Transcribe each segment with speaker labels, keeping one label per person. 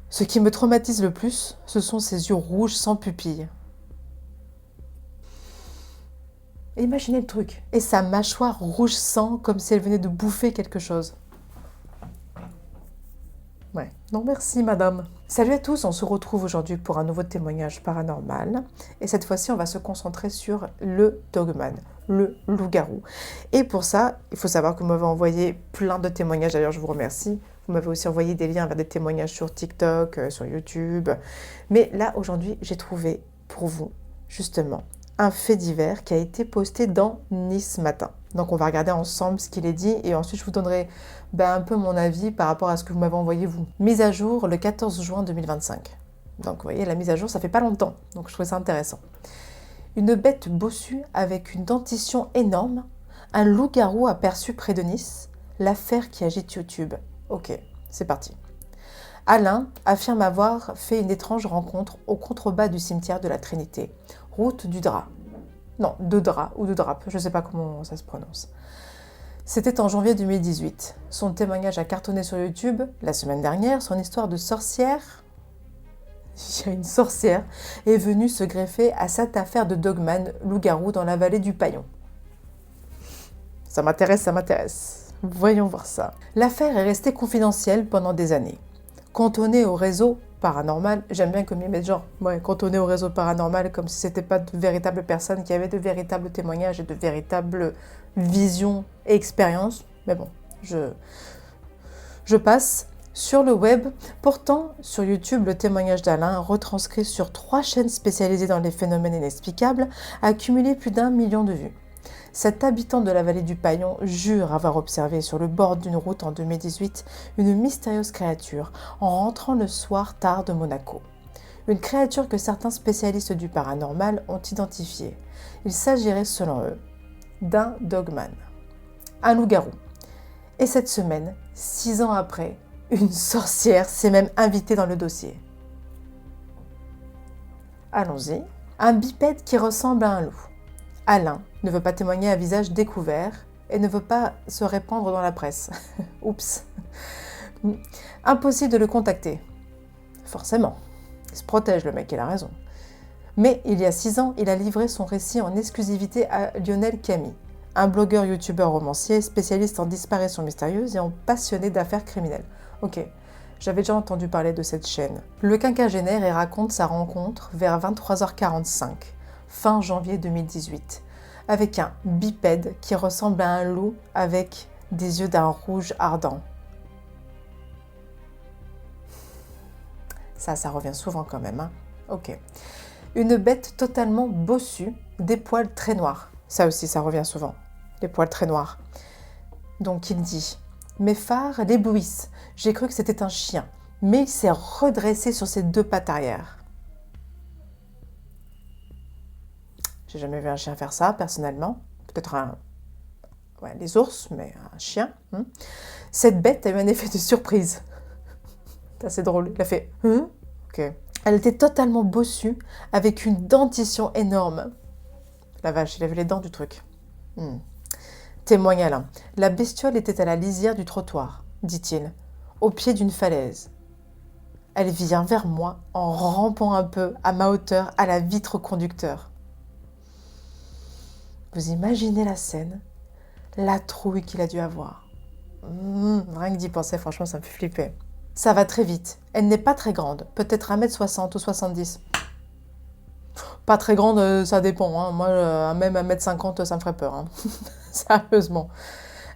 Speaker 1: Ce qui me traumatise le plus, ce sont ses yeux rouges sans pupille. Imaginez le truc. Et sa mâchoire rouge sang comme si elle venait de bouffer quelque chose. Ouais, non merci madame. Salut à tous, on se retrouve aujourd'hui pour un nouveau témoignage paranormal. Et cette fois-ci, on va se concentrer sur le Dogman, le loup-garou. Et pour ça, il faut savoir que vous m'avez envoyé plein de témoignages, d'ailleurs je vous remercie. Vous m'avez aussi envoyé des liens vers des témoignages sur TikTok, sur YouTube. Mais là, aujourd'hui, j'ai trouvé pour vous, justement, un fait divers qui a été posté dans Nice Matin. Donc on va regarder ensemble ce qu'il est dit et ensuite je vous donnerai un peu mon avis par rapport à ce que vous m'avez envoyé vous. Mise à jour le 14 juin 2025. Donc vous voyez, la mise à jour, ça fait pas longtemps, donc je trouvais ça intéressant. Une bête bossue avec une dentition énorme, un loup-garou aperçu près de Nice, l'affaire qui agite YouTube. Ok, c'est parti. Alain affirme avoir fait une étrange rencontre au contrebas du cimetière de la Trinité, route du Drap. Non, de Drap ou de Drape, je ne sais pas comment ça se prononce. C'était en janvier 2018. Son témoignage a cartonné sur YouTube la semaine dernière. Son histoire de sorcière, il y a une sorcière, est venue se greffer à cette affaire de Dogman, loup-garou dans la vallée du Paillon. Ça m'intéresse, ça m'intéresse. Voyons voir ça. L'affaire est restée confidentielle pendant des années. Cantonnée au réseau paranormal, j'aime bien comme ils mettent genre, cantonnée au réseau paranormal, comme si c'était pas de véritables personnes qui avaient de véritables témoignages et de véritables visions et expériences. Mais bon, je passe. Sur le web, pourtant, sur YouTube, le témoignage d'Alain, retranscrit sur 3 chaînes spécialisées dans les phénomènes inexplicables, a accumulé plus d'1 million de vues. Cet habitant de la vallée du Paillon jure avoir observé sur le bord d'une route en 2018 une mystérieuse créature en rentrant le soir tard de Monaco. Une créature que certains spécialistes du paranormal ont identifiée. Il s'agirait, selon eux, d'un Dogman, un loup-garou. Et cette semaine, 6 ans après, une sorcière s'est même invitée dans le dossier. Allons-y. Un bipède qui ressemble à un loup. Alain ne veut pas témoigner à visage découvert et ne veut pas se répandre dans la presse. Oups. Impossible de le contacter. Forcément. Il se protège, le mec, il a raison. Mais il y a 6 ans, il a livré son récit en exclusivité à Lionel Camille, un blogueur, youtubeur, romancier, spécialiste en disparitions mystérieuses et en passionné d'affaires criminelles. Ok, j'avais déjà entendu parler de cette chaîne. Le quinquagénaire y raconte sa rencontre vers 23h45, fin janvier 2018, avec un bipède qui ressemble à un loup avec des yeux d'un rouge ardent. Ça revient souvent quand même, hein. Ok. Une bête totalement bossue, des poils très noirs. Ça aussi, ça revient souvent. Les poils très noirs. Donc il dit « Mes phares l'éblouissent. J'ai cru que c'était un chien, mais il s'est redressé sur ses 2 pattes arrière. » J'ai jamais vu un chien faire ça, personnellement. Peut-être les ours, mais un chien. Cette bête a eu un effet de surprise. C'est assez drôle. Il a fait « Ok. » Elle était totalement bossue, avec une dentition énorme. La vache, il avait les dents du truc. Témoigne Alain. La bestiole était à la lisière du trottoir, dit-il, au pied d'une falaise. Elle vient vers moi en rampant un peu à ma hauteur à la vitre conducteur. Vous imaginez la scène? La trouille qu'il a dû avoir. Rien que d'y penser, franchement, ça me fait flipper. Ça va très vite. Elle n'est pas très grande, peut-être 1m60 ou 70. Pas très grande, ça dépend. Hein. Moi, même 1m50, ça me ferait peur. Hein. Sérieusement.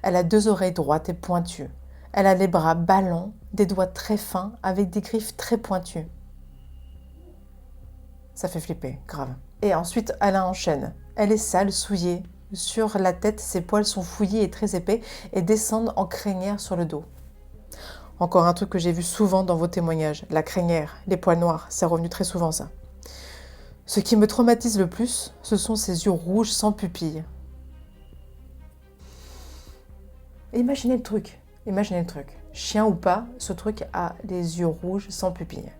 Speaker 1: Elle a 2 oreilles droites et pointues. Elle a les bras ballants, des doigts très fins, avec des griffes très pointues. Ça fait flipper, grave. Et ensuite, Alain enchaîne. Elle est sale, souillée. Sur la tête, ses poils sont fouillis et très épais et descendent en crinière sur le dos. Encore un truc que j'ai vu souvent dans vos témoignages. La crinière, les poils noirs, c'est revenu très souvent ça. Ce qui me traumatise le plus, ce sont ses yeux rouges sans pupille. Imaginez le truc. Chien ou pas, ce truc a les yeux rouges sans pupille.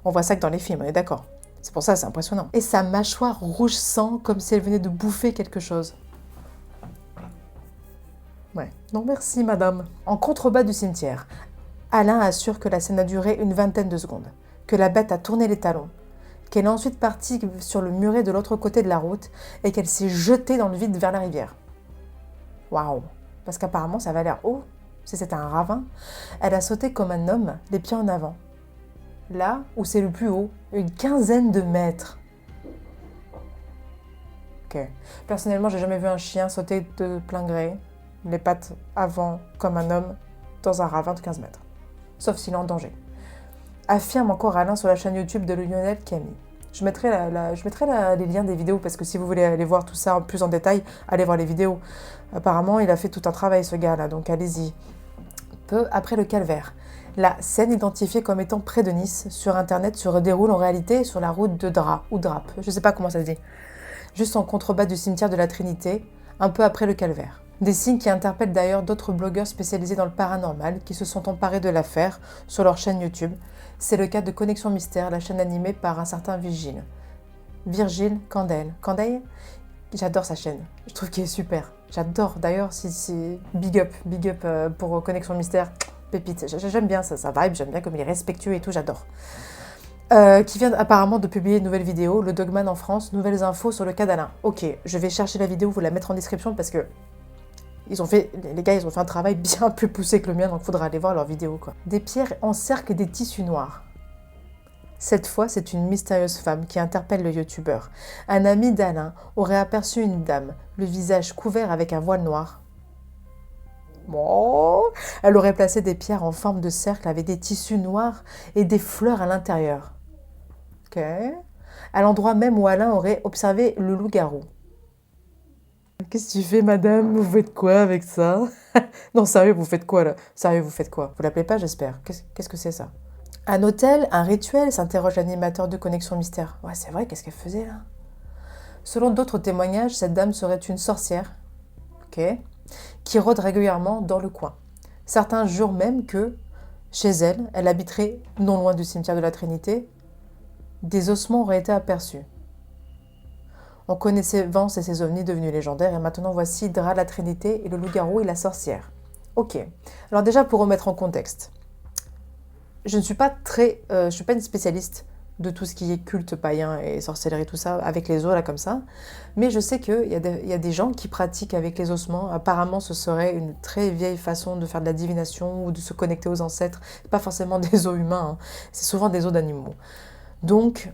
Speaker 1: On voit ça que dans les films, on est d'accord. C'est pour ça, c'est impressionnant. Et sa mâchoire rouge sang, comme si elle venait de bouffer quelque chose. Ouais. Non merci, madame. En contrebas du cimetière, Alain assure que la scène a duré une vingtaine de secondes, que la bête a tourné les talons, qu'elle est ensuite partie sur le muret de l'autre côté de la route et qu'elle s'est jetée dans le vide vers la rivière. Waouh! Parce qu'apparemment ça avait l'air haut, si c'était un ravin. Elle a sauté comme un homme, les pieds en avant. Là où c'est le plus haut, une quinzaine de mètres. Ok. Personnellement, j'ai jamais vu un chien sauter de plein gré, les pattes avant comme un homme, dans un ravin de 15 mètres. Sauf s'il est en danger. Affirme encore Alain sur la chaîne YouTube de Lionel Camille. Je mettrai les liens des vidéos parce que si vous voulez aller voir tout ça plus en détail, allez voir les vidéos. Apparemment, il a fait tout un travail ce gars-là, donc allez-y. Peu après le calvaire, la scène identifiée comme étant près de Nice sur Internet se déroule en réalité sur la route de Drap, ou Drape, je ne sais pas comment ça se dit, juste en contrebas du cimetière de la Trinité, un peu après le calvaire. Des signes qui interpellent d'ailleurs d'autres blogueurs spécialisés dans le paranormal qui se sont emparés de l'affaire sur leur chaîne YouTube. C'est le cas de Connexion Mystère, la chaîne animée par un certain Virgile Candel. Candel. J'adore sa chaîne, je trouve qu'il est super. J'adore, d'ailleurs, si big up pour Connexion Mystère, pépite. J'aime bien ça vibe, j'aime bien comme il est respectueux et tout, j'adore. Qui vient apparemment de publier une nouvelle vidéo, le Dogman en France, nouvelles infos sur le cas d'Alain. Ok, je vais chercher la vidéo, vous la mettre en description parce que les gars, ils ont fait un travail bien plus poussé que le mien, donc il faudra aller voir leur vidéo, quoi. Des pierres encerclent des tissus noirs. Cette fois, c'est une mystérieuse femme qui interpelle le youtubeur. Un ami d'Alain aurait aperçu une dame, le visage couvert avec un voile noir. Bon, elle aurait placé des pierres en forme de cercle avec des tissus noirs et des fleurs à l'intérieur. Ok. À l'endroit même où Alain aurait observé le loup-garou. Qu'est-ce que tu fais, madame? Vous faites quoi avec ça? Non, sérieux, vous faites quoi, là? Sérieux, vous faites quoi? Vous l'appelez pas, j'espère. Qu'est-ce que c'est, ça? Un hôtel, un rituel, s'interroge l'animateur de Connexion Mystère. Ouais, c'est vrai, qu'est-ce qu'elle faisait, là? Selon d'autres témoignages, cette dame serait une sorcière, ok, qui rôde régulièrement dans le coin. Certains jurent même que, chez elle, elle habiterait non loin du cimetière de la Trinité, des ossements auraient été aperçus. On connaissait Vance et ses ovnis devenus légendaires, et maintenant voici Dra, la Trinité, et le loup-garou et la sorcière. Ok, alors déjà pour remettre en contexte, je ne suis pas je suis pas une spécialiste de tout ce qui est culte païen et sorcellerie, tout ça, avec les os là comme ça, mais je sais qu'il y a des gens qui pratiquent avec les ossements. Apparemment, ce serait une très vieille façon de faire de la divination ou de se connecter aux ancêtres. Pas forcément des os humains, hein. C'est souvent des os d'animaux. Donc,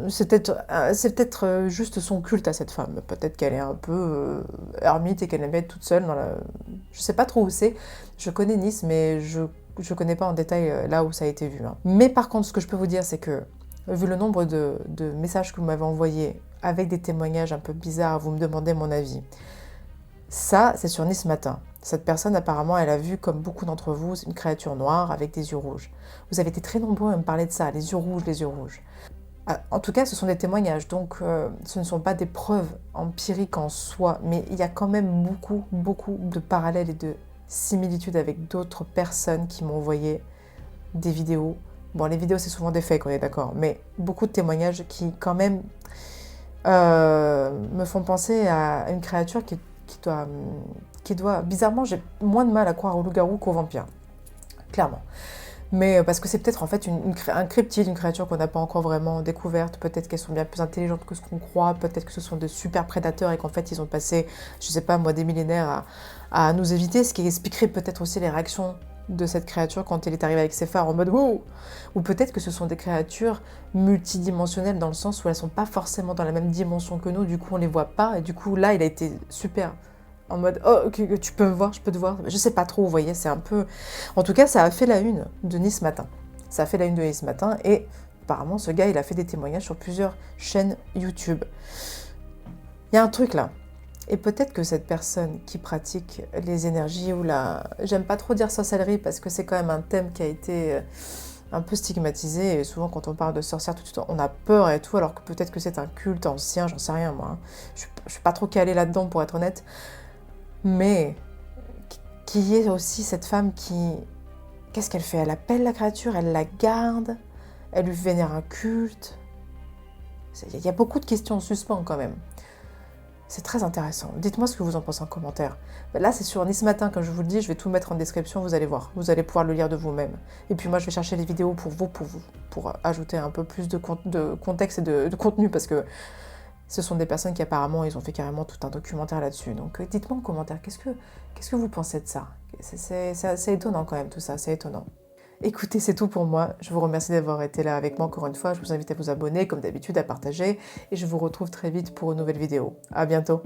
Speaker 1: c'est peut-être juste son culte à cette femme. Peut-être qu'elle est un peu ermite et qu'elle aime être toute seule. Je sais pas trop où c'est. Je connais Nice, mais je connais pas en détail là où ça a été vu, hein. Mais par contre, ce que je peux vous dire, c'est que, vu le nombre de messages que vous m'avez envoyés avec des témoignages un peu bizarres, vous me demandez mon avis. Ça, c'est sur Nice Matin. Cette personne, apparemment, elle a vu, comme beaucoup d'entre vous, une créature noire avec des yeux rouges. Vous avez été très nombreux à me parler de ça, les yeux rouges, les yeux rouges. En tout cas, ce sont des témoignages, donc ce ne sont pas des preuves empiriques en soi, mais il y a quand même beaucoup de parallèles et de similitudes avec d'autres personnes qui m'ont envoyé des vidéos. Bon, les vidéos, c'est souvent des fakes, on est d'accord, mais beaucoup de témoignages qui, quand même, me font penser à une créature qui doit... Bizarrement, j'ai moins de mal à croire au loup-garou qu'au vampire, clairement. Mais parce que c'est peut-être en fait un cryptide, une créature qu'on n'a pas encore vraiment découverte. Peut-être qu'elles sont bien plus intelligentes que ce qu'on croit. Peut-être que ce sont de super prédateurs et qu'en fait ils ont passé, je sais pas moi, des millénaires à nous éviter. Ce qui expliquerait peut-être aussi les réactions de cette créature quand elle est arrivée avec ses phares en mode wow. Ou peut-être que ce sont des créatures multidimensionnelles dans le sens où elles sont pas forcément dans la même dimension que nous. Du coup on les voit pas et du coup là il a été super. En mode, oh, okay, tu peux me voir, je peux te voir. Je sais pas trop, vous voyez, c'est un peu... En tout cas, ça a fait la une de Nice Matin. Ça a fait la une de Nice Matin et apparemment, ce gars, il a fait des témoignages sur plusieurs chaînes YouTube. Il y a un truc là. Et peut-être que cette personne qui pratique les énergies ou la... J'aime pas trop dire sorcellerie parce que c'est quand même un thème qui a été un peu stigmatisé. Et souvent, quand on parle de sorcière, tout de suite, on a peur et tout, alors que peut-être que c'est un culte ancien, j'en sais rien, moi. Hein. Je suis pas trop calée là-dedans, pour être honnête. Mais qui est aussi cette femme qui... Qu'est-ce qu'elle fait? Elle appelle la créature, elle la garde, elle lui vénère un culte. Il y a beaucoup de questions en suspens quand même. C'est très intéressant. Dites-moi ce que vous en pensez en commentaire. Là, c'est sur Nice Matin, comme je vous le dis, je vais tout mettre en description, vous allez voir. Vous allez pouvoir le lire de vous-même. Et puis moi, je vais chercher les vidéos pour ajouter un peu plus de contexte et de contenu, parce que ce sont des personnes qui apparemment, ils ont fait carrément tout un documentaire là-dessus. Donc dites-moi en commentaire, qu'est-ce que vous pensez de ça? C'est étonnant quand même tout ça, c'est étonnant. Écoutez, c'est tout pour moi. Je vous remercie d'avoir été là avec moi encore une fois. Je vous invite à vous abonner, comme d'habitude, à partager. Et je vous retrouve très vite pour une nouvelle vidéo. À bientôt!